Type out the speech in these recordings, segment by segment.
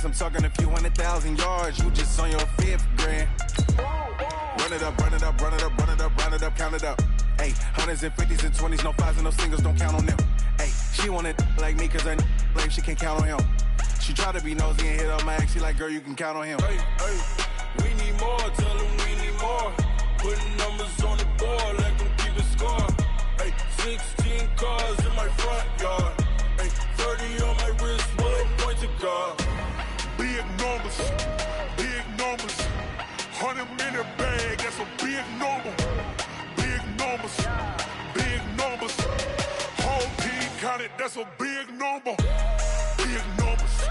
chance, I'm talking a few 100,000 yards. You just on your 5th grand. Run it up, run it up, run it up, run it up, run it up, count it up. Hey, hundreds and 50s and 20s, no 5s and no singles, don't count on them. Hey, she wanted like me cause her like she can't count on him. She tried to be nosy and hit up my ex, she like, girl, you can count on him. Hey, we need more, tell them we need more. Putting numbers on the board, let them keep it score. Hey, 16 cars in my front yard. Hey, 30 on my wrist, one point to God. Big numbers, 100 minute bag, that's a big number. Big numbers, whole team counted, that's a big number. Big numbers.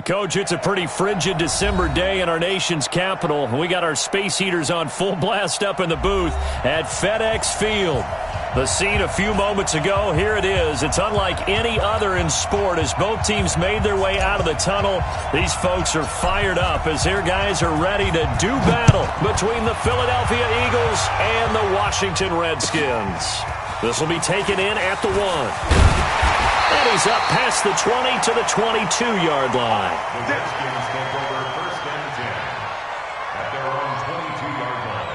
Coach, it's a pretty frigid December day in our nation's capital. We got our space heaters on full blast up in the booth at FedEx Field. The scene a few moments ago, here it is. It's unlike any other in sport as both teams made their way out of the tunnel. These folks are fired up as their guys are ready to do battle between the Philadelphia Eagles and the Washington Redskins. This will be taken in at the 1. And he's up past the 20 to the 22-yard line. The Redskins take over 1st and 10 at their own 22-yard line.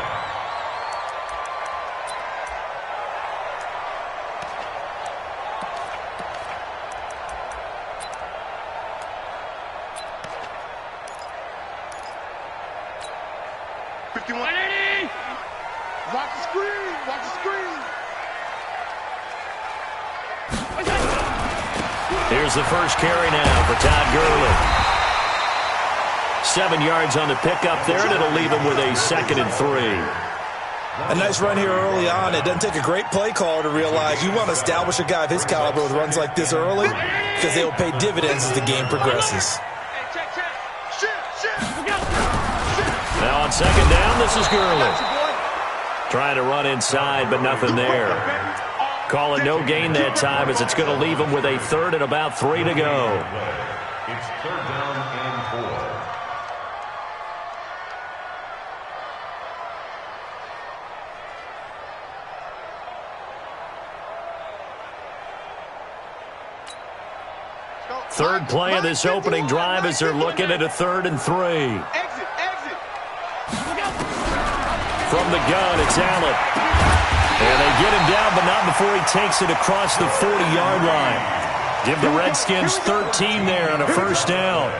Watch the screen, watch the screen. Here's the first carry now for Todd Gurley. 7 yards on the pickup there, and it'll leave him with a 2nd and 3. A nice run here early on. It doesn't take a great play caller to realize you want to establish a guy of his caliber with runs like this early because they will pay dividends as the game progresses. Now on 2nd down, this is Gurley. Trying to run inside, but nothing there. Calling no gain that time as it's going to leave him with a 3rd and about 3 to go. It's 3rd down and 4. Third play of this opening drive as they're looking at a 3rd and 3. From the gun, it's Allen. And they get him down, but not before he takes it across the 40-yard line. Give the Redskins 13 there on a 1st down.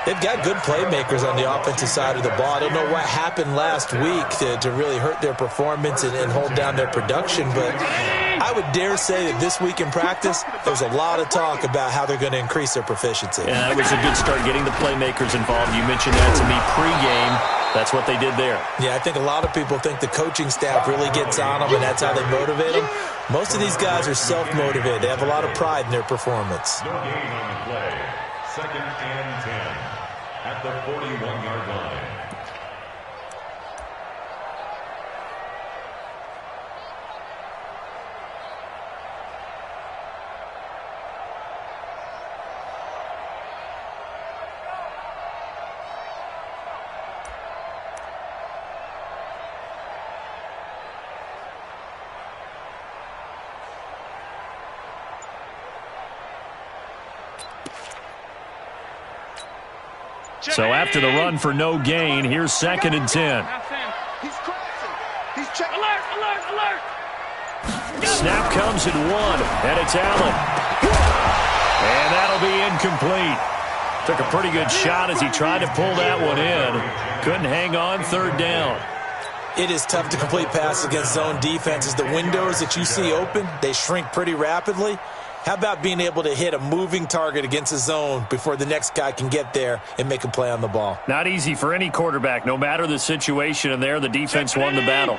They've got good playmakers on the offensive side of the ball. I don't know what happened last week to really hurt their performance and hold down their production, but I would dare say that this week in practice, there's a lot of talk about how they're going to increase their proficiency. Yeah, it was a good start getting the playmakers involved. You mentioned that to me pregame. That's what they did there. Yeah, I think a lot of people think the coaching staff really gets on them, and that's how they motivate them. Most of these guys are self-motivated. They have a lot of pride in their performance. No gain on the play. 2nd and 10 at the 41-yard line. So after the run for no gain, here's 2nd and 10. He's crossing. He's checking. Alert, alert, alert. Snap comes at 1, and it's Allen. And that'll be incomplete. Took a pretty good shot as he tried to pull that one in. Couldn't hang on, 3rd down. It is tough to complete passes against zone defenses. The windows that you see open, they shrink pretty rapidly. How about being able to hit a moving target against a zone before the next guy can get there and make a play on the ball? Not easy for any quarterback, no matter the situation, and there the defense won the battle.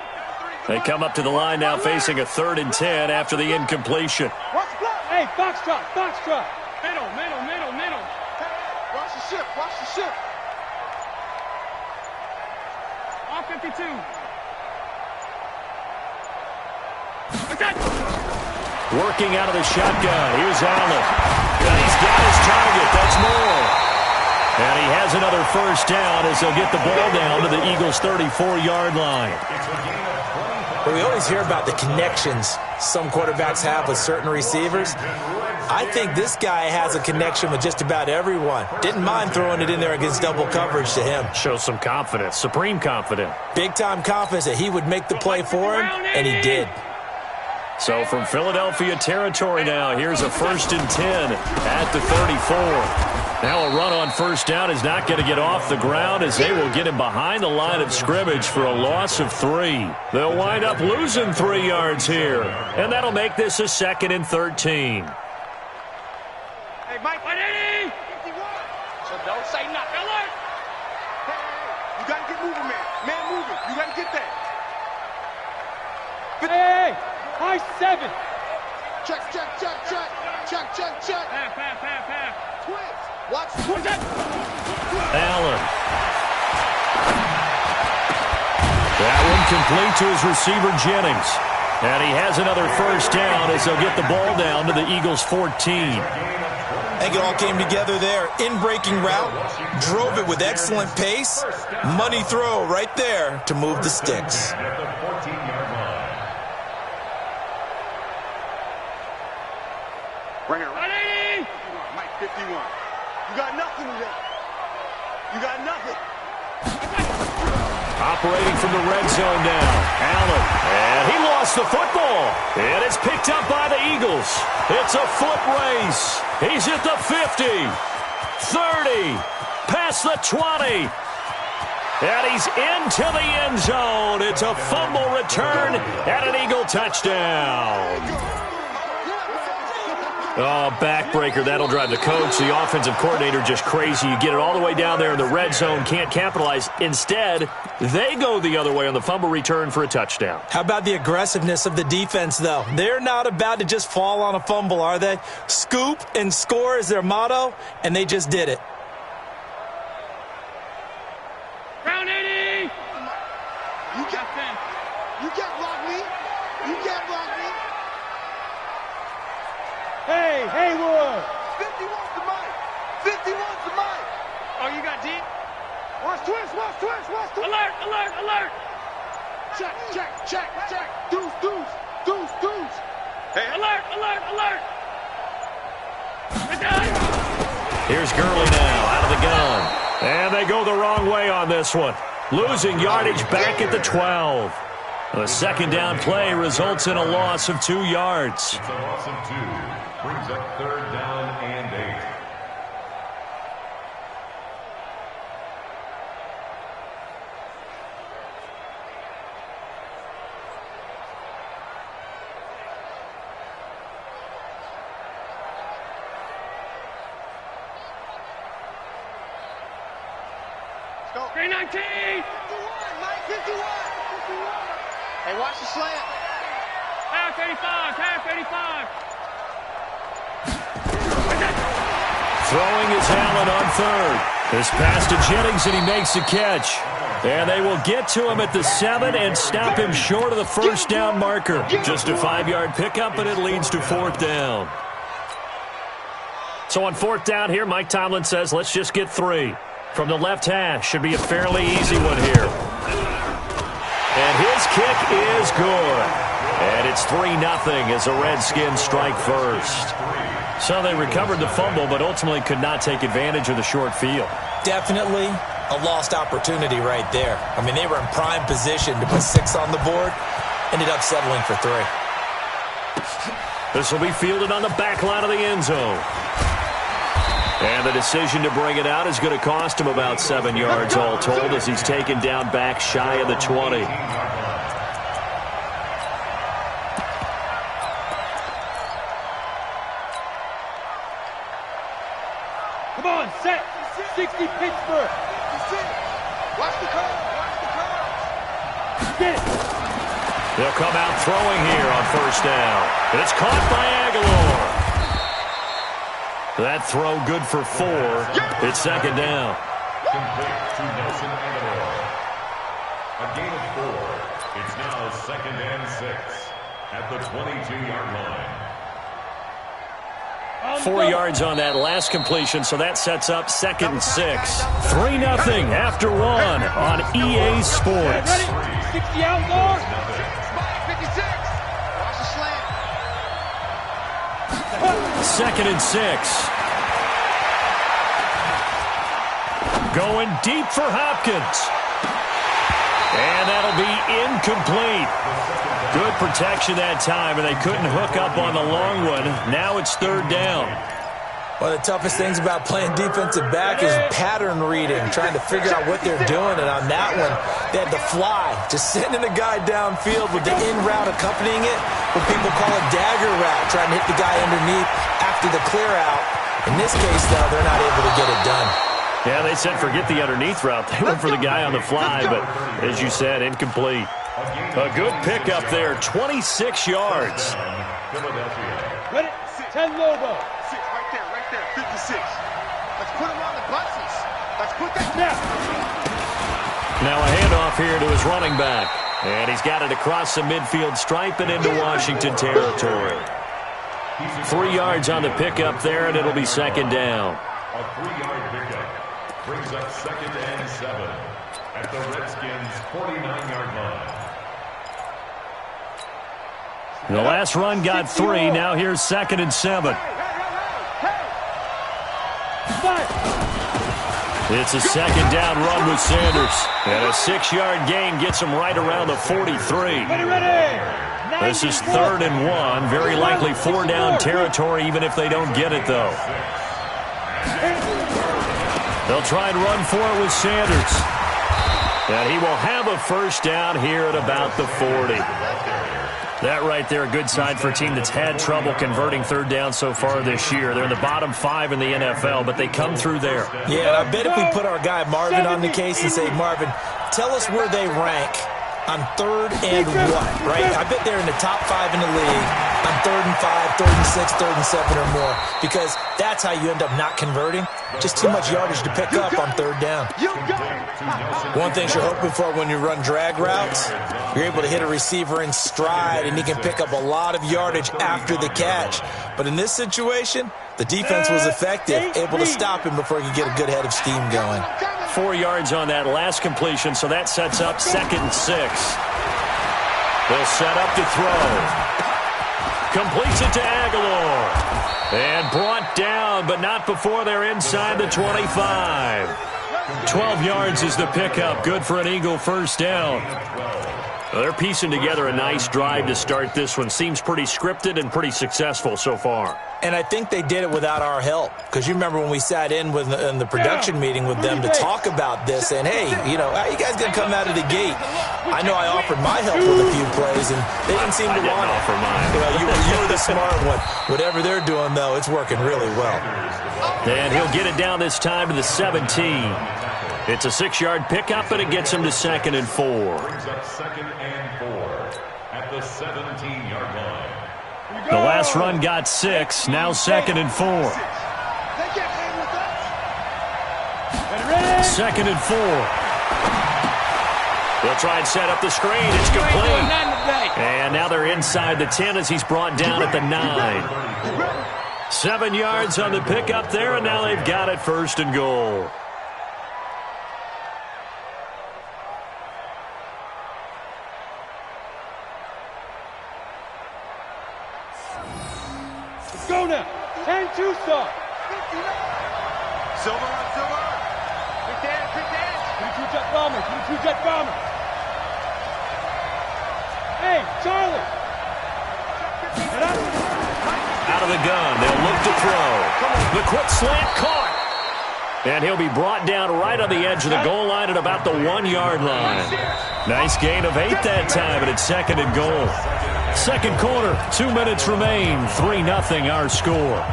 They come up to the line now facing a 3rd and 10 after the incompletion. Hey, box truck, box truck. Middle, middle, middle, middle. Watch the ship, watch the ship. All 52. Working out of the shotgun. Here's Allen. And he's got his target. That's more. And he has another 1st down as they'll get the ball down to the Eagles' 34-yard line. It's a gain of 25. Well, we always hear about the connections some quarterbacks have with certain receivers. I think this guy has a connection with just about everyone. Didn't mind throwing it in there against double coverage to him. Shows some confidence, supreme confidence. Big-time confidence that he would make the play for him, and he did. So from Philadelphia territory now, here's a 1st and 10 at the 34. Now a run on first down is not going to get off the ground as they will get him behind the line of scrimmage for a loss of 3. They'll wind up losing 3 yards here, and that'll make this a 2nd and 13. Hey, Mike, 180! So don't say nothing. Alert! Hey, you gotta get moving, man. Man moving. You gotta get that. Hey, high 7. Check. Half. Twins. Watch twins. Allen. That one complete to his receiver, Jennings. And he has another first down as they'll get the ball down to the Eagles' 14. I think it all came together there. In-breaking route, drove it with excellent pace. Money throw right there to move the sticks. Right here. 180! Mike, 51. You got nothing today. You got nothing. Operating from the red zone now. Allen. And he lost the football. And it's picked up by the Eagles. It's a foot race. He's at the 50. 30. Past the 20. And he's into the end zone. It's a fumble return and an Eagle touchdown. Oh, backbreaker. That'll drive the coach, the offensive coordinator, just crazy. You get it all the way down there in the red zone, can't capitalize. Instead, they go the other way on the fumble return for a touchdown. How about the aggressiveness of the defense, though? They're not about to just fall on a fumble, are they? Scoop and score is their motto, and they just did it. Round 80! You can't block me. You can't block me. Hey, Haywood! 51's the mic. 51's the mic. Oh, you got deep? Watch twins. Alert! Check. Deuce. Hey. Alert! It's done! Here's Gurley now out of the gun. And they go the wrong way on this one. Losing yardage back at the 12. The second down play results in a loss of 2 yards. It's a loss of 2. Brings up 3rd down and 8. Go. 319! 51, Mike, 51. Hey, watch the slant. Half 85! Throwing is Allen on 3rd. This pass to Jennings, and he makes the catch. And they will get to him at the 7 and stop him short of the first down marker. Just a 5-yard pickup, and it leads to 4th down. So on 4th down here, Mike Tomlin says, let's just get 3. From the left hash, should be a fairly easy one here. And his kick is good. And it's 3-0 as the Redskins strike first. So they recovered the fumble, but ultimately could not take advantage of the short field. Definitely a lost opportunity right there. I mean, they were in prime position to put 6 on the board. Ended up settling for 3. This will be fielded on the back line of the end zone. And the decision to bring it out is going to cost him about 7 yards all told as he's taken down back shy of the 20. Come on, set! 60 Pittsburgh! Watch the curve. Get it! They'll come out throwing here on first down. And it's caught by Aguilar. That throw good for 4. It's 2nd down. Complete to Nelson Aguilar. A gain of 4. It's now 2nd and 6 at the 22-yard line. 4 yards on that last completion, so that sets up 2nd and 6. 3-0 after 1 on EA Sports. Ready? 60 out, Lord! 2nd and 6. Going deep for Hopkins. And that'll be incomplete. Good protection that time, and they couldn't hook up on the long one. Now it's 3rd down. One of the toughest things about playing defensive back is pattern reading, trying to figure out what they're doing. And on that one, they had to fly, just sending a guy downfield with the in route accompanying it, what people call a dagger route, trying to hit the guy underneath after the clear out. In this case, though, they're not able to get it done. Yeah, they said forget the underneath route. They went for the guy on the fly, but as you said, incomplete. A good pickup there, 26 yards. Ready? 10 Lobo. 6 right there, 56. Let's put him on the buses. Let's put that down. Now a handoff here to his running back. And he's got it across the midfield stripe and into Washington territory. 3 yards on the pickup there, and it'll be 2nd down. A 3-yard pickup brings up 2nd and 7 at the Redskins' 49-yard line. The last run got 3. Now here's 2nd and 7. It's a 2nd down run with Sanders. And a 6-yard gain gets him right around the 43. This is 3rd and 1. Very likely 4-down territory, even if they don't get it, though. They'll try and run for it with Sanders. And he will have a 1st down here at about the 40. That right there, a good sign for a team that's had trouble converting 3rd down so far this year. They're in the bottom 5 in the NFL, but they come through there. Yeah, and I bet if we put our guy Marvin on the case and say, Marvin, tell us where they rank on 3rd and what, right? I bet they're in the top 5 in the league on 3rd and 5, 3rd and 6, 3rd and 7 or more, because that's how you end up not converting. Just too much yardage to pick up on 3rd down. One thing you're hoping for when you run drag routes, you're able to hit a receiver in stride, and he can pick up a lot of yardage after the catch. But in this situation, the defense was effective, able to stop him before he could get a good head of steam going. 4 yards on that last completion, so that sets up 2nd and 6. They'll set up to throw. Completes it to Aguilar. And brought down, but not before they're inside the 25. 12 yards is the pickup. Good for an Eagle 1st down. Well, they're piecing together a nice drive to start this one. Seems pretty scripted and pretty successful so far. And I think they did it without our help. Because you remember when we sat in the production meeting with them to talk about this, and hey, you know, how you guys going to come out of the gate? I know I offered my help with a few plays, and they didn't seem to want it. You know, you were the smart one. Whatever they're doing, though, it's working really well. And he'll get it down this time to the 17. It's a 6-yard pickup, and it gets him to 2nd and 4. Brings up 2nd and 4 at the 17-yard line. The last run got 6. Now 2nd and 4. 2nd and 4. They'll try and set up the screen. It's complete. And now they're inside the 10 as he's brought down at the 9. 7 yards on the pickup there, and now they've got it 1st and goal. Go now. 10 Tucson. Silver on silver. Quick dance, quick dance. 22 jet bomber, 22 jet bomber. Hey, Charlie. Out of the gun. They'll look to throw. The quick slant caught. And he'll be brought down right on the edge of the goal line at about the 1-yard line. Nice gain of 8 that time, and it's 2nd and goal. Second quarter, 2 minutes remain. 3-0 our score.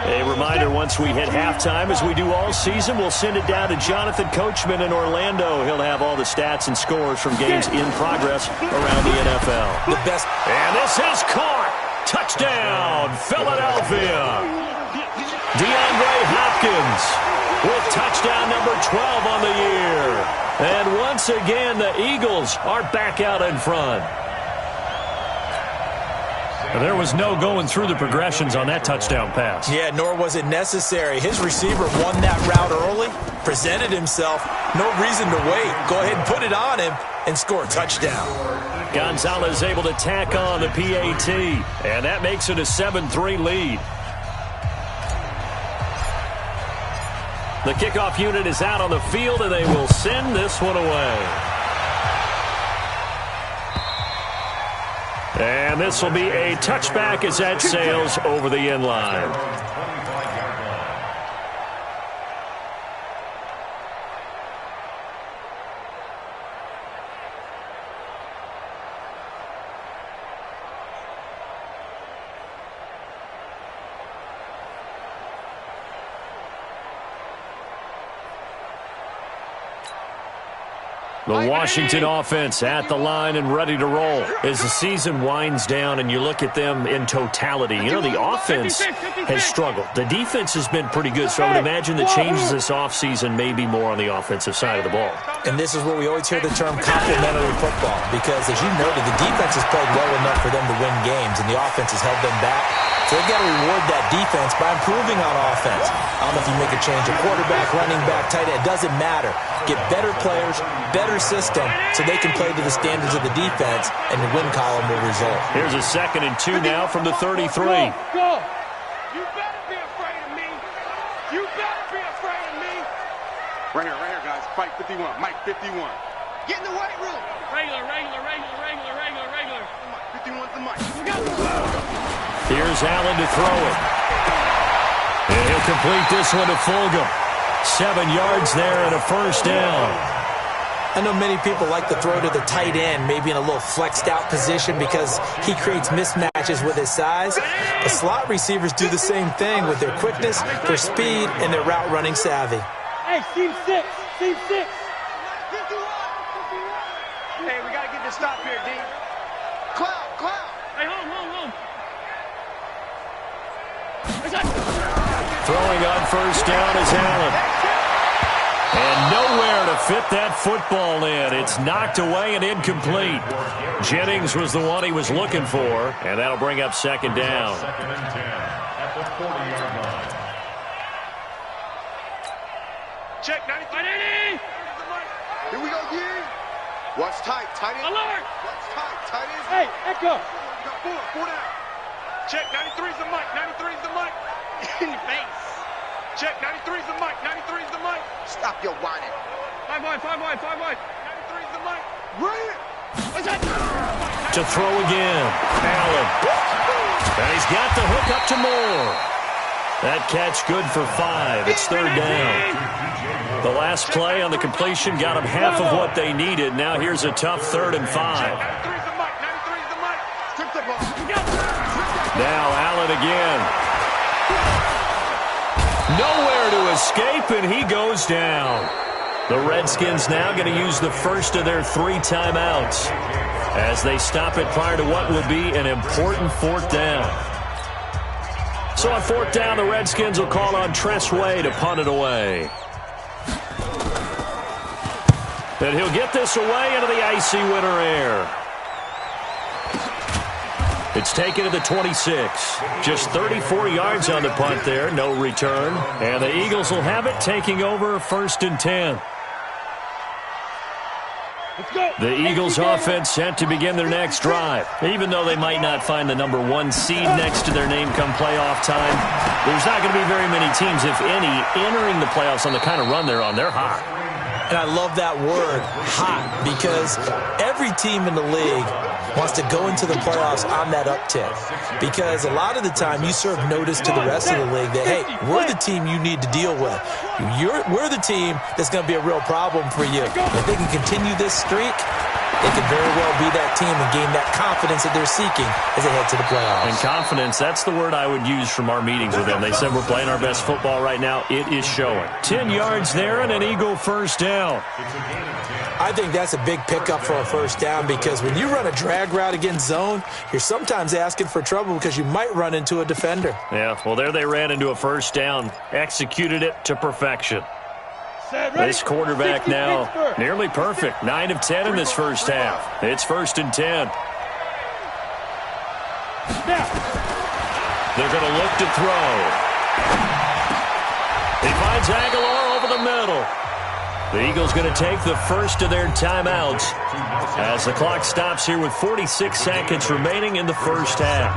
A reminder, once we hit halftime, as we do all season, we'll send it down to Jonathan Coachman in Orlando. He'll have all the stats and scores from games in progress around the NFL. The best. And this is caught. Touchdown, Philadelphia. DeAndre Hopkins with touchdown number 12 on the year. And once again, the Eagles are back out in front. There was no going through the progressions on that touchdown pass. Yeah, nor was it necessary. His receiver won that route early, presented himself. No reason to wait. Go ahead and put it on him and score a touchdown. Gonzalez able to tack on the PAT, and that makes it a 7-3 lead. The kickoff unit is out on the field, and they will send this one away. And this will be a touchback as that sails over the end line. The Washington offense at the line and ready to roll as the season winds down and you look at them in totality. You know, the offense has struggled. The defense has been pretty good, so I would imagine the changes this offseason may be more on the offensive side of the ball. And this is where we always hear the term complementary football because, as you noted, the defense has played well enough for them to win games, and the offense has held them back. So they've got to reward that defense by improving on offense. I don't know if you make a change, a quarterback, running back, tight end, it doesn't matter. Get better players, better system, so they can play to the standards of the defense, and the win column will result. Here's a 2nd and 2 now from the 33. Go. You better be afraid of me. You better be afraid of me. Right here, guys. Fight 51. Mike 51. Get in the weight room. Regular. 51's the mic. Here's Allen to throw it. And he'll complete this one to Fulgham. 7 yards there and a first down. I know many people like to throw to the tight end, maybe in a little flexed out position because he creates mismatches with his size. The slot receivers do the same thing with their quickness, their speed, and their route running savvy. Hey, team 6. Hey, we got to get this stop here, D. Cloud. Hey, home. Throwing on first down is Allen. And nowhere to fit that football in. It's knocked away and incomplete. Jennings was the one he was looking for, and that'll bring up 2nd down. 2nd and 10 at the 40-yard line. Check 93. Here we go, Gary. Watch tight end. Alert. Watch tight end. Hey, echo. We got 4 down. Check 93's the mic. In your face. Check 93's the mic. Stop your whining. 5 wide. 93's the mic. Right. To throw again, Allen. And he's got the hook up to Moore. That catch good for 5. It's 3rd down. The last play on the completion got them half of what they needed. Now here's a tough 3rd and 5. 93's the mic. Now Allen again. Nowhere to escape, and he goes down. The Redskins now going to use the first of their 3 timeouts as they stop it prior to what will be an important 4th down. So on 4th down, the Redskins will call on Tress Way to punt it away. And he'll get this away into the icy winter air. It's taken to the 26. Just 34 yards on the punt there. No return. And the Eagles will have it, taking over 1st and 10. The Eagles offense set to begin their next drive. Even though they might not find the number 1 seed next to their name come playoff time, there's not going to be very many teams, if any, entering the playoffs on the kind of run they're on. They're hot. And I love that word, hot, because every team in the league wants to go into the playoffs on that uptick. Because a lot of the time you serve notice to the rest of the league that, hey, we're the team you need to deal with. We're the team that's going to be a real problem for you. If they can continue this streak, they could very well be that team and gain that confidence that they're seeking as they head to the playoffs. And confidence, that's the word I would use from our meetings with them. They said we're playing our best football right now. It is showing. 10 yards there and an Eagle first down. I think that's a big pickup for a first down because when you run a drag route against zone, you're sometimes asking for trouble because you might run into a defender. Yeah, well, there they ran into a first down. Executed it to perfection. This quarterback now nearly perfect. 9 of 10 in this first half. It's 1st and 10. They're going to look to throw. He finds Aguilar over the middle. The Eagles going to take the first of their timeouts as the clock stops here with 46 seconds remaining in the first half.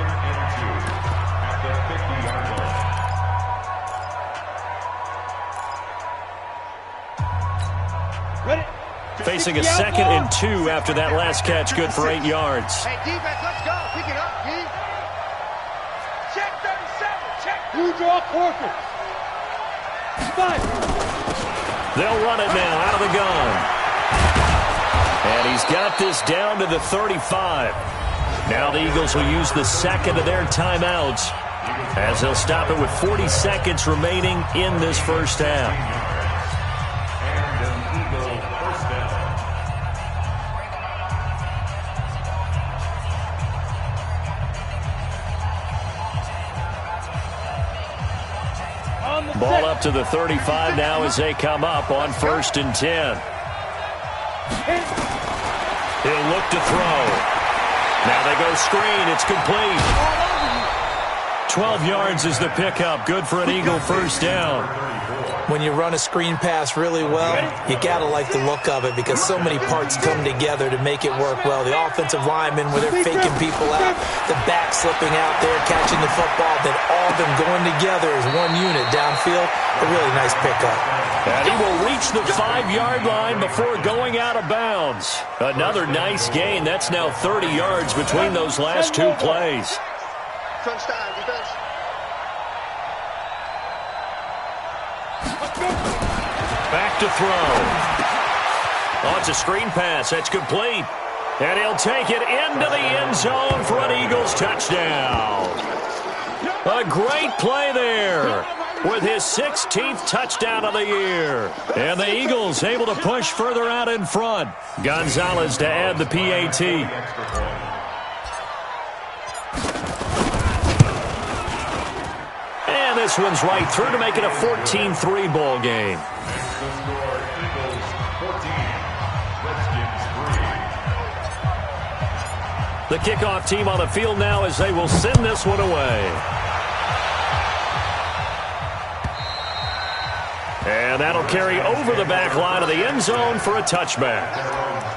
Facing a 2nd and 2 after that last catch, good for 8 yards. Hey, defense, let's go. Pick it up, D. Check 37. Check. You draw Corker. They'll run it now out of the gun. And he's got this down to the 35. Now the Eagles will use the second of their timeouts as they'll stop it with 40 seconds remaining in this first half. Ball up to the 35 now as they come up on 1st and 10. He'll look to throw. Now they go screen. It's complete. 12 yards is the pickup. Good for an Eagle first down. When you run a screen pass really well, you got to like the look of it because so many parts come together to make it work well. The offensive linemen, where they're faking people out, the back slipping out there, catching the football, then all of them going together as one unit downfield. A really nice pickup. And he will reach the 5-yard line before going out of bounds. Another nice gain. That's now 30 yards between those last 2 plays. Crunch time, defense. Back to throw. Oh, it's a screen pass. That's complete. And he'll take it into the end zone for an Eagles touchdown. A great play there with his 16th touchdown of the year. And the Eagles able to push further out in front. Gonzalez to add the PAT. And this one's right through to make it a 14-3 ball game. The kickoff team on the field now as they will send this one away. And that'll carry over the back line of the end zone for a touchback.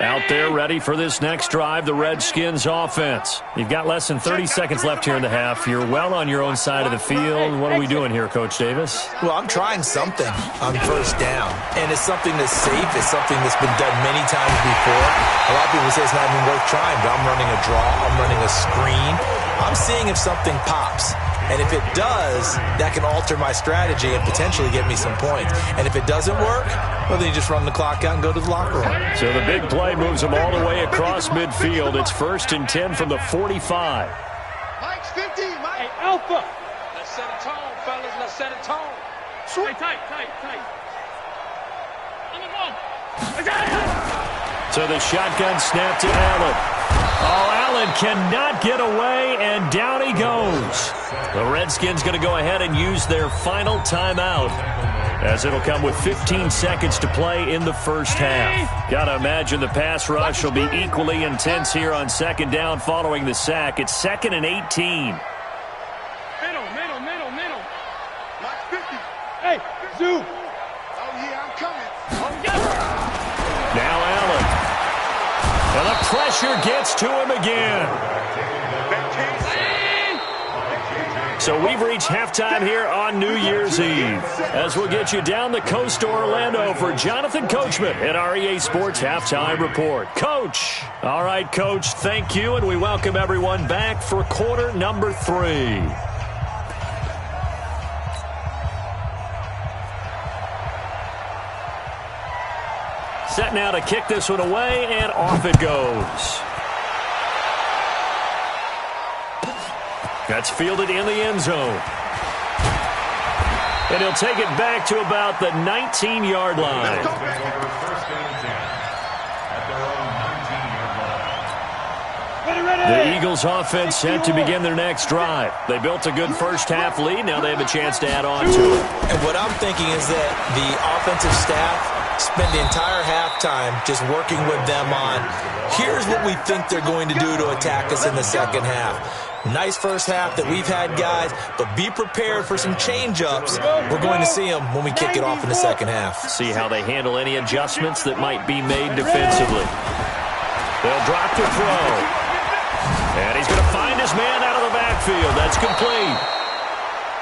Out there ready for this next drive, the Redskins offense. You've got less than 30 seconds left here in the half. You're well on your own side of the field. What are we doing here, Coach Davis? Well, I'm trying something on first down, and it's something that's safe. It's something that's been done many times before. A lot of people say it's not even worth trying, but I'm running a draw. I'm running a screen. I'm seeing if something pops. And if it does, that can alter my strategy and potentially get me some points. And if it doesn't work, well, then you just run the clock out and go to the locker room. So the big play moves them all the way across midfield. It's 1st and 10 from the 45. Mike's 50, Mike. Hey, Alpha. Let's set a tone, fellas. Let's set a tone. Hey, tight. On the ball. So the shotgun snap to Allen. Oh, Allen cannot get away, and down he goes. The Redskins going to go ahead and use their final timeout, as it'll come with 15 seconds to play in the first half. Got to imagine the pass rush will be equally intense here on 2nd down following the sack. It's 2nd and 18. Middle. Mike's 50. Hey, Zoo. Oh, yeah, I'm coming. Now Allen. And the pressure gets to him again. So we've reached halftime here on New Year's Eve, as we'll get you down the coast to Orlando for Jonathan Coachman at our EA Sports Halftime Report. Coach. All right, Coach, thank you, and we welcome everyone back for quarter number 3. Set now to kick this one away, and off it goes. That's fielded in the end zone. And he'll take it back to about the 19-yard line. The Eagles offense set to begin their next drive. They built a good first-half lead. Now they have a chance to add on to it. And what I'm thinking is that the offensive staff spend the entire halftime just working with them on, here's what we think they're going to do to attack us in the second half. Nice first half that we've had, guys, but be prepared for some change-ups. We're going to see them when we kick it off in the second half. See how they handle any adjustments that might be made defensively. They'll drop to throw. And he's going to find his man out of the backfield. That's complete.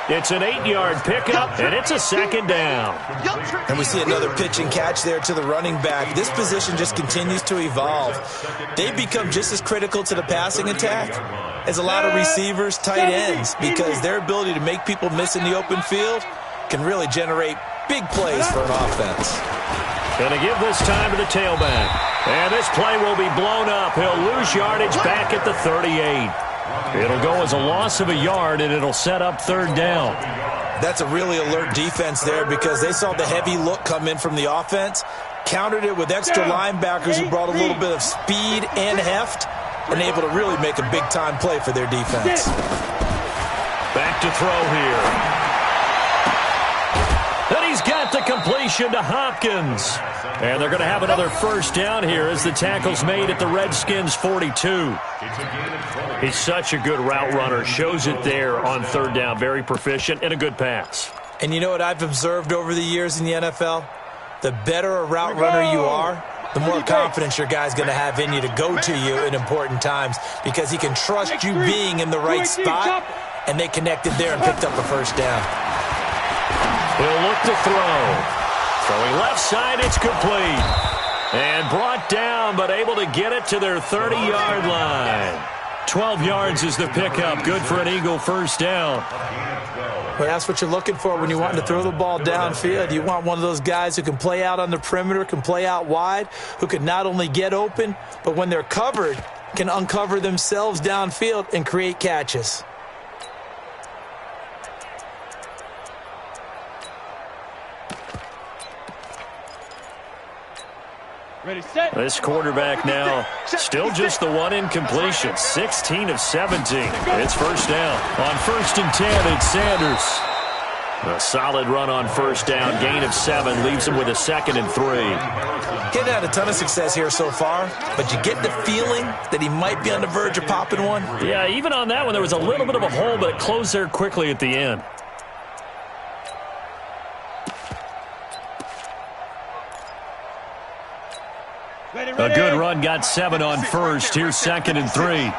It's an 8-yard pickup, and it's a second down. And we see another pitch and catch there to the running back. This position just continues to evolve. They become just as critical to the passing attack as a lot of receivers, tight ends, because their ability to make people miss in the open field can really generate big plays for an offense. Going to give this time to the tailback. And this play will be blown up. He'll lose yardage back at the 38. It'll go as a loss of a yard, and it'll set up third down. That's a really alert defense there because they saw the heavy look come in from the offense, countered it with extra linebackers who brought a little bit of speed and heft, and able to really make a big-time play for their defense. Back to throw here. And he's got the completion to Hopkins. And they're going to have another first down here as the tackle's made at the Redskins' 42. He's such a good route runner. Shows it there on third down. Very proficient and a good pass. And you know what I've observed over the years in the NFL? The better a route runner you are, the more confidence your guy's going to have in you to go to you in important times because he can trust you being in the right spot, and they connected there and picked up a first down. He'll look to throw. Throwing left side, it's complete. And brought down, but able to get it to their 30-yard line. 12 yards is the pickup. Good for an Eagle first down. Well, that's what you're looking for when you want to throw the ball downfield. You want one of those guys who can play out on the perimeter, can play out wide, who can not only get open, but when they're covered, can uncover themselves downfield and create catches. This quarterback now still just the one incompletion. 16 of 17. It's first down. On 1st and 10, it's Sanders. A solid run on first down. Gain of 7 leaves him with a 2nd and 3. He hadn't had a ton of success here so far, but you get the feeling that he might be on the verge of popping one. Yeah, even on that one, there was a little bit of a hole, but it closed there quickly at the end. A good run, got 7 on first. Here's 2nd and 3. Yo, yo, yo,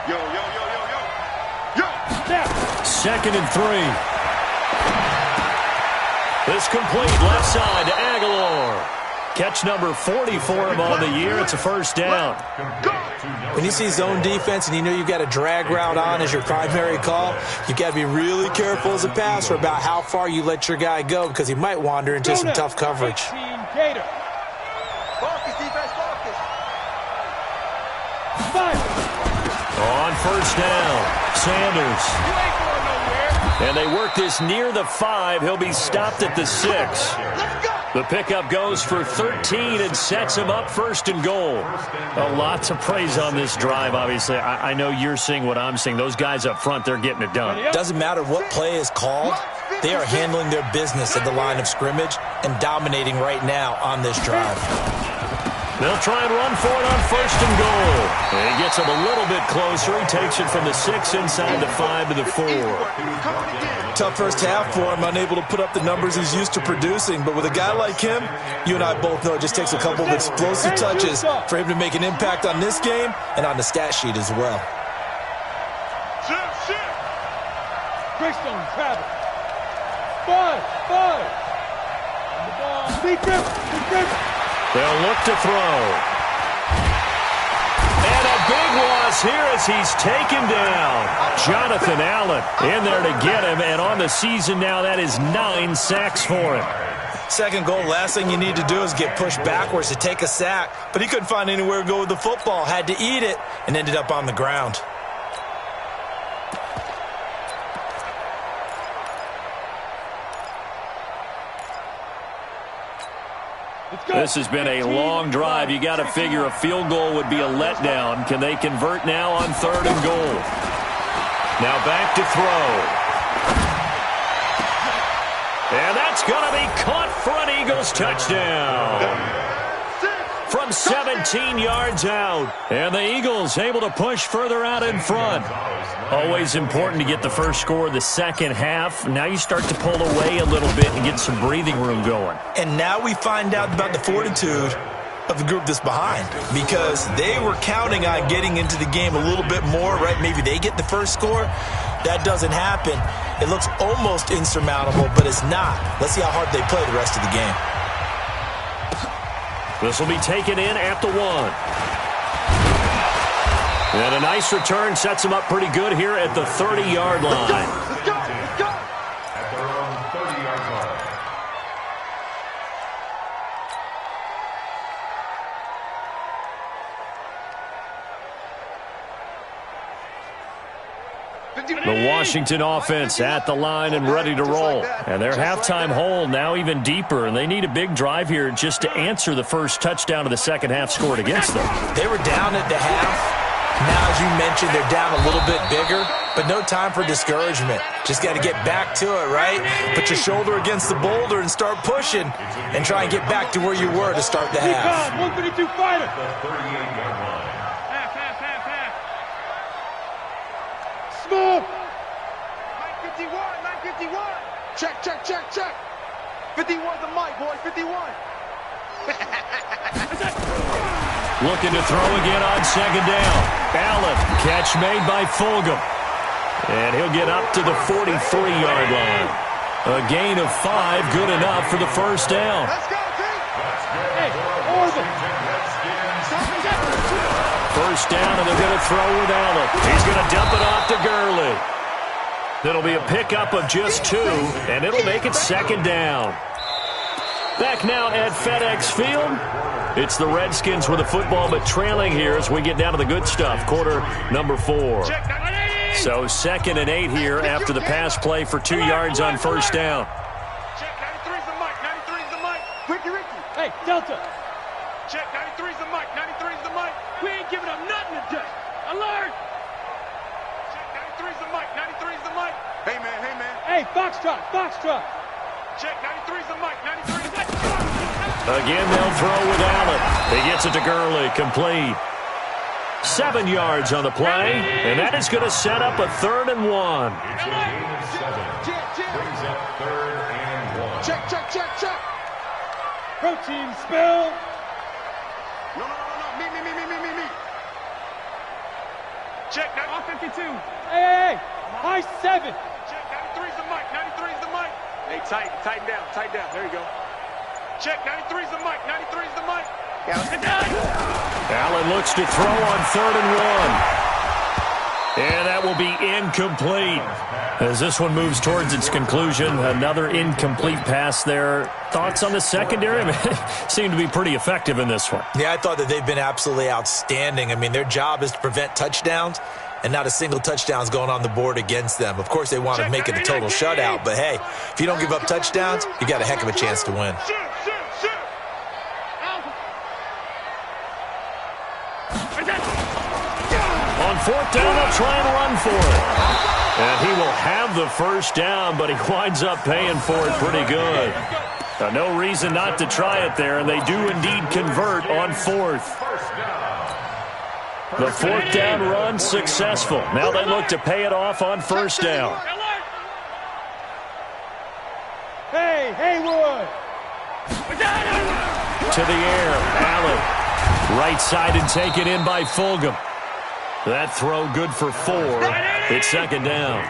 yo, yo, yo. 2nd and 3. This complete left side to Aguilar. Catch number 40 for him on the year. It's a first down. When you see zone defense and you know you've got a drag route on as your primary call, you've got to be really careful as a passer about how far you let your guy go because he might wander into some tough coverage. On first down, Sanders. And they work this near the 5. He'll be stopped at the 6. The pickup goes for 13 and sets him up 1st and goal. A lot to praise on this drive, obviously. I know you're seeing what I'm seeing. Those guys up front, they're getting it done. Doesn't matter what play is called. They are handling their business at the line of scrimmage and dominating right now on this drive. They'll try and run for it on 1st and goal. And he gets him a little bit closer. He takes it from the 6 inside the 5 to the 4. Tough first half for him, unable to put up the numbers he's used to producing. But with a guy like him, you and I both know it just takes a couple of explosive touches for him to make an impact on this game and on the stat sheet as well. Greystone, travel. 5. On the ball. Big grip. They'll look to throw. And a big loss here as he's taken down. Jonathan Allen in there to get him. And on the season now, that is 9 sacks for him. Second goal, last thing you need to do is get pushed backwards to take a sack. But he couldn't find anywhere to go with the football. Had to eat it and ended up on the ground. This has been a long drive. You got to figure a field goal would be a letdown. Can they convert now on 3rd and goal? Now back to throw. And that's going to be caught for an Eagles touchdown. From 17 yards out. And the Eagles able to push further out in front. Always important to get the first score of the second half. Now you start to pull away a little bit and get some breathing room going. And now we find out about the fortitude of the group that's behind, because they were counting on getting into the game a little bit more, right? Maybe they get the first score. That doesn't happen. It looks almost insurmountable, but it's not. Let's see how hard they play the rest of the game. This will be taken in at the 1. And a nice return sets them up pretty good here at the 30-yard line. Let's go. At their own 30-yard line. The Washington offense at the line and ready to roll. And their halftime hole now even deeper, and they need a big drive here just to answer the first touchdown of the second half scored against them. They were down at the half. Now, as you mentioned, they're down a little bit bigger, but no time for discouragement. Just got to get back to it, right? Put your shoulder against the boulder and start pushing and try and get back to where you were to start the half. 152 fighter. The 38-yard line. Smooth. 951. Check. 51's the mic, boy. 51. Looking to throw again on second down. Allen, catch made by Fulgham. And he'll get up to the 43-yard line. A gain of 5, good enough for the first down. Let's go, team. Hey, Oregon. First down, and they're going to throw with Allen. He's going to dump it off to Gurley. That'll be a pickup of just 2, and it'll make it second down. Back now at FedEx Field. It's the Redskins with the football, but trailing here as we get down to the good stuff. Quarter number 4. So 2nd and 8 here after the pass play for 2 yards on first down. Check. 93's the mic. 93's the mic. Ricky. Hey, Delta. Check. 93's the mic. 93's the mic. We ain't giving up nothing today. Alert. Check. 93's the mic. 93's the mic. Hey, man. Hey, Foxtrot. Check. 93's the mic. 93's the mic. Again, they'll throw with Allen. He gets it to Gurley, complete. 7 yards on the play, and that is going to set up a 3rd and 1. It's a gain of 7. Brings up 3rd and 1. Check. Protein spill. No. Me. Check. 52. Hey. High 7. Check. 93's the mic. 93's the mic. Hey, tighten down. There you go. Check. 93's the mic. 93's the mic. Allen looks to throw on 3rd and 1. And that will be incomplete. As this one moves towards its conclusion, another incomplete pass there. Thoughts on the secondary? I mean, seem to be pretty effective in this one. Yeah, I thought that they've been absolutely outstanding. I mean, their job is to prevent touchdowns, and not a single touchdown's going on the board against them. Of course, they want to make it a total shutout, but hey, if you don't give up touchdowns, you got a heck of a chance to win. Shoot. On 4th down, they'll try and run for it. And he will have the first down, but he winds up paying for it pretty good. No reason not to try it there, and they do indeed convert on 4th. The 4th down run successful. Now they look to pay it off on 1st down. Hey, Haywood. To the air, Allen. Right side and taken in by Fulgham. That throw good for 4. It's 2nd down.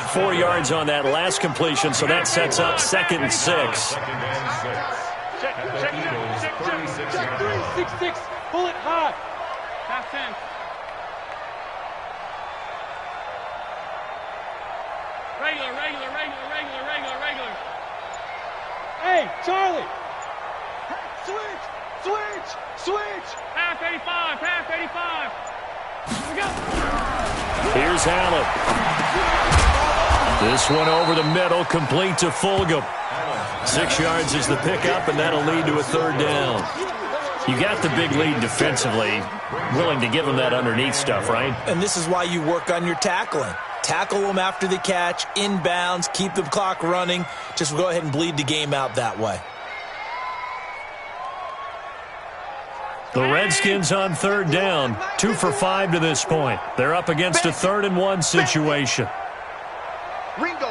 4 yards on that last completion, so that sets up 2nd and 6. Check. 3-6-6. Pull it hot. Half 10. Regular. Hey, Charlie. Switch. Half 85. Here we go. Here's Allen. This one over the middle, complete to Fulgham. 6 yards is the pickup, and that'll lead to a third down. You got the big lead defensively, willing to give them that underneath stuff, right? And this is why you work on your tackling. Tackle them after the catch, inbounds, keep the clock running. Just go ahead and bleed the game out that way. The Redskins on third down, 2 for 5 to this point. They're up against a 3rd and 1 situation. Ringo.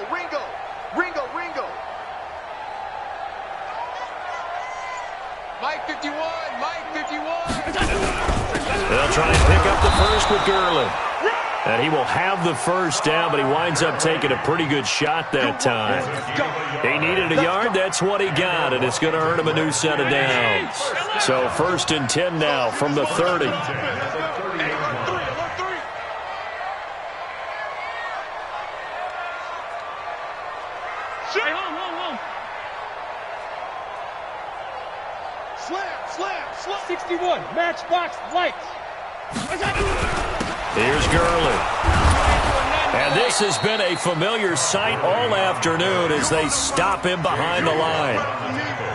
Mike 51. They'll try and pick up the first with Gurley. And he will have the first down, but he winds up taking a pretty good shot that time. He needed a yard. That's what he got, and it's going to earn him a new set of downs. So 1st and 10 now from the 30. Slam. 61. Matchbox lights. Here's Gurley. And this has been a familiar sight all afternoon as they stop him behind the line.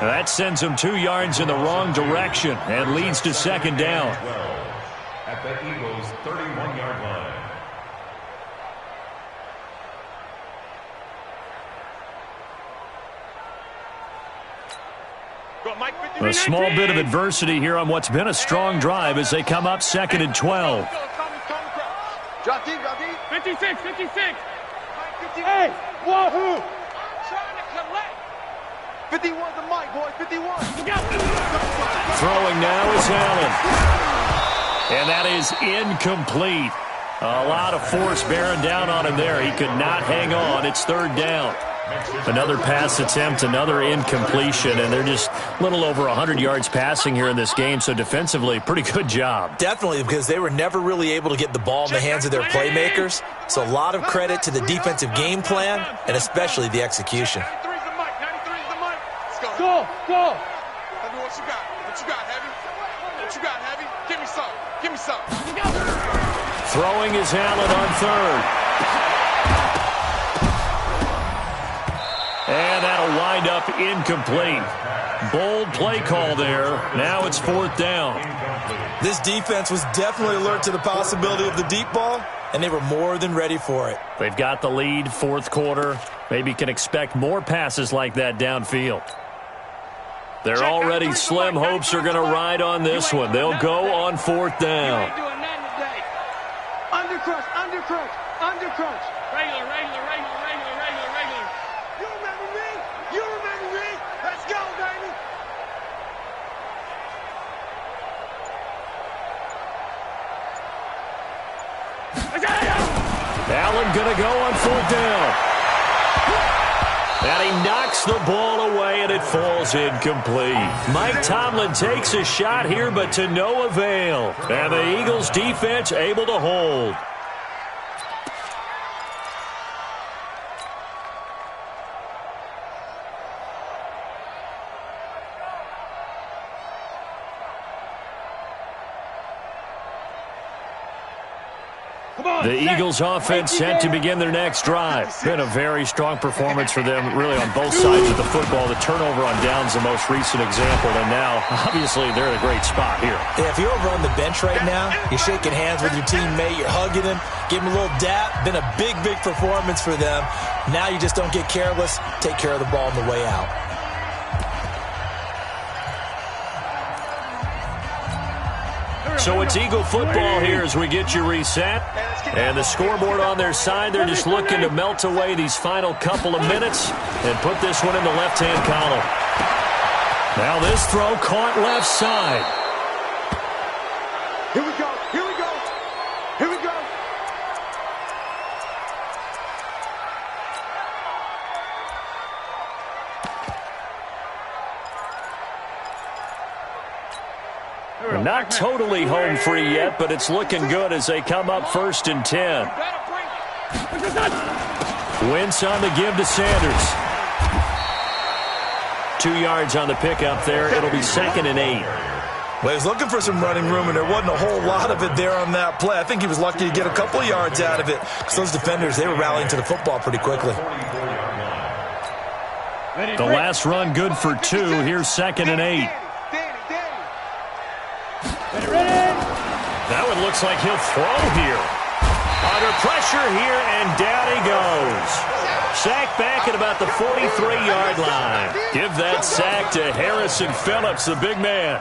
That sends him 2 yards in the wrong direction and leads to 2nd down. At the Eagles' 31-yard line. A small bit of adversity here on what's been a strong drive as they come up 2nd and 12. Drop deep. 56. Hey, wahoo! I'm trying to collect. 51's the mic, boys. 51. Throwing now is Allen. And that is incomplete. A lot of force bearing down on him there. He could not hang on. It's 3rd down. Another pass attempt, another incompletion, and they're just a little over 100 yards passing here in this game, so defensively, pretty good job. Definitely, because they were never really able to get the ball in the hands of their playmakers. So a lot of credit to the defensive game plan and especially the execution. 93's the mic. 93's the mic. Let's go. Go. Tell me what you got, Heavy? Give me some. Throwing is Allen on 3rd. And that'll wind up incomplete. Bold play call there. Now it's 4th down. This defense was definitely alert to the possibility of the deep ball, and they were more than ready for it. They've got the lead, 4th quarter. Maybe can expect more passes like that downfield. Their already slim hopes are going to ride on this one. They'll go on 4th down. Undercrunch. Regular. You remember me? Let's go, baby. Allen going to go on 4th down. And he knocks the ball away, and it falls incomplete. Mike Tomlin takes a shot here, but to no avail. And the Eagles defense able to hold. The Eagles offense set to begin their next drive. Been a very strong performance for them, really, on both sides of the football. The turnover on downs, the most recent example, and now, obviously, they're in a great spot here. Yeah, if you're over on the bench right now, you're shaking hands with your teammate, you're hugging him, give him a little dap. Been a big performance for them. Now you just don't get careless. Take care of the ball on the way out. So it's Eagle football here as we get you reset. And the scoreboard on their side, they're just looking to melt away these final couple of minutes and put this one in the left-hand column. Now this throw caught left side. Here we go. Not totally home free yet, but it's looking good as they come up 1st and 10. Wentz on the give to Sanders. 2 yards on the pickup there. It'll be 2nd and 8. Well, he was looking for some running room, and there wasn't a whole lot of it there on that play. I think he was lucky to get a couple of yards out of it because those defenders, they were rallying to the football pretty quickly. The last run good for 2. Here's 2nd and 8. That one looks like he'll throw here. Under pressure here, and down he goes. Sack back at about the 43-yard line. Give that sack to Harrison Phillips, the big man.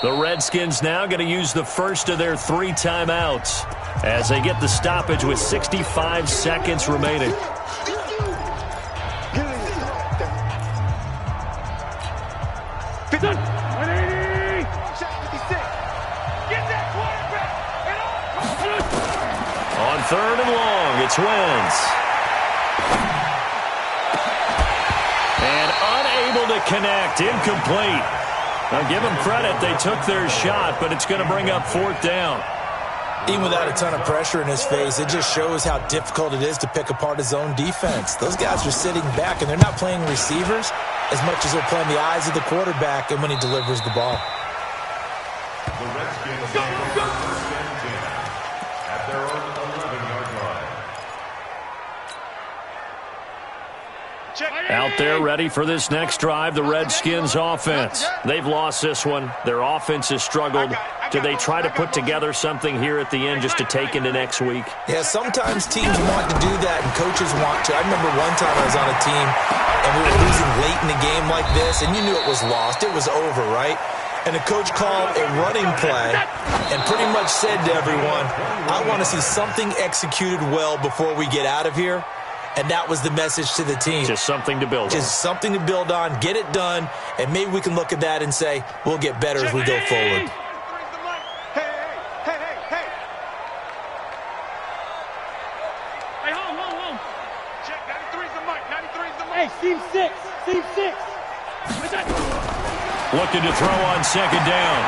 The Redskins now going to use the first of their 3 timeouts as they get the stoppage with 65 seconds remaining. On 3rd and long, it's Wentz. And unable to connect, incomplete. Now, give them credit. They took their shot, but it's going to bring up 4th down. Even without a ton of pressure in his face, it just shows how difficult it is to pick apart his own defense. Those guys are sitting back, and they're not playing receivers as much as they're playing the eyes of the quarterback and when he delivers the ball. The Redskins go first and 10 at their own 11-yard line. Out there ready for this next drive, the Redskins offense. They've lost this one. Their offense has struggled. Do they try to put together something here at the end just to take into next week? Yeah, sometimes teams want to do that and coaches want to. I remember one time I was on a team and we were losing late in the game like this, and you knew it was lost. It was over, right? And the coach called a running play and pretty much said to everyone, I want to see something executed well before we get out of here. And that was the message to the team. Just something to build on. Just something to build on, get it done, and maybe we can look at that and say, we'll get better as we go forward. Hey, seam 6. Seam 6. Looking to throw on 2nd down.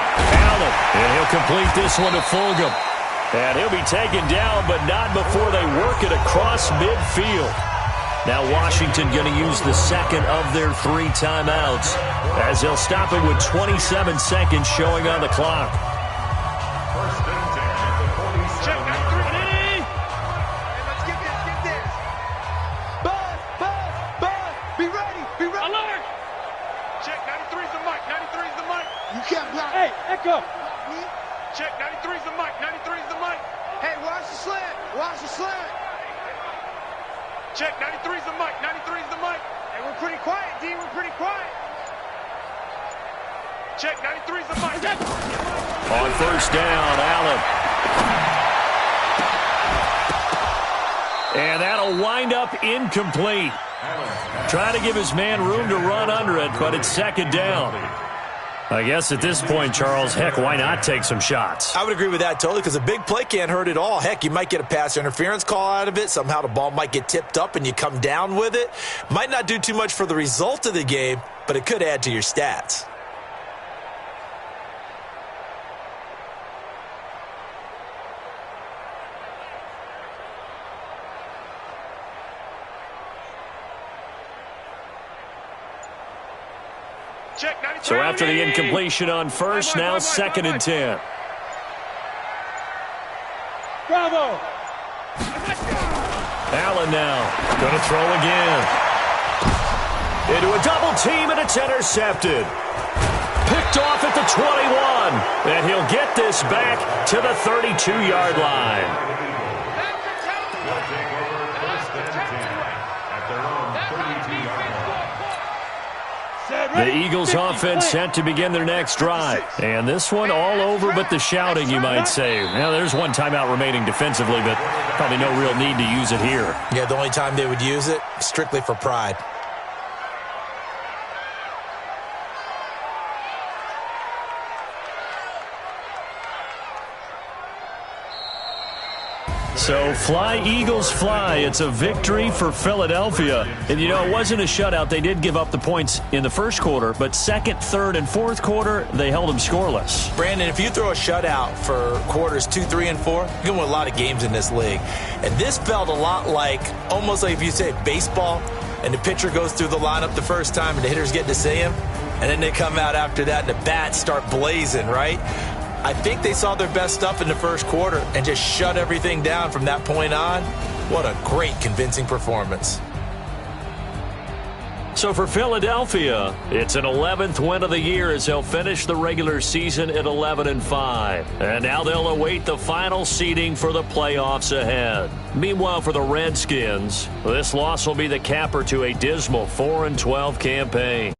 Allen, and he'll complete this one to Fulgham. And he'll be taken down, but not before they work it across midfield. Now Washington going to use the second of their 3 timeouts as they'll stop it with 27 seconds showing on the clock. First and 10 at the 47. Check 93. Let's get this. Buzz. Be ready. Alert. Check 93's the mic. 93's the mic. You can't block. Hey, Echo. Check 93's the mic. 93's the mic. Hey, watch the slant. Check 93's the mic. 93's the mic. Hey, we're pretty quiet, D. We're pretty quiet. Check 93's the mic. On 1st down, Allen. And that'll wind up incomplete. Trying to give his man room to run under it, but it's 2nd down. I guess at this point, Charles, heck, why not take some shots? I would agree with that totally because a big play can't hurt at all. Heck, you might get a pass interference call out of it. Somehow the ball might get tipped up and you come down with it. Might not do too much for the result of the game, but it could add to your stats. So after the incompletion on 1st, now 2nd and 10. Bravo. Allen now going to throw again. Into a double team, and it's intercepted. Picked off at the 21, and he'll get this back to the 32-yard line. They'll take over first and 10 at their own 32-yard line. The Eagles offense set to begin their next drive. And this one all over but the shouting, you might say. Now, there's 1 timeout remaining defensively, but probably no real need to use it here. Yeah, the only time they would use it, strictly for pride. So fly, Eagles, fly. It's a victory for Philadelphia. And, you know, it wasn't a shutout. They did give up the points in the first quarter, but 2nd, 3rd, and 4th quarter, they held them scoreless. Brandon, if you throw a shutout for quarters 2, 3, and 4, you're going to win a lot of games in this league. And this felt a lot like, almost like if you say baseball, and the pitcher goes through the lineup the first time and the hitters get to see him. and then they come out after that and the bats start blazing, right? I think they saw their best stuff in the first quarter and just shut everything down from that point on. What a great, convincing performance. So for Philadelphia, it's an 11th win of the year as they'll finish the regular season at 11-5. And now they'll await the final seeding for the playoffs ahead. Meanwhile, for the Redskins, this loss will be the capper to a dismal 4-12 campaign.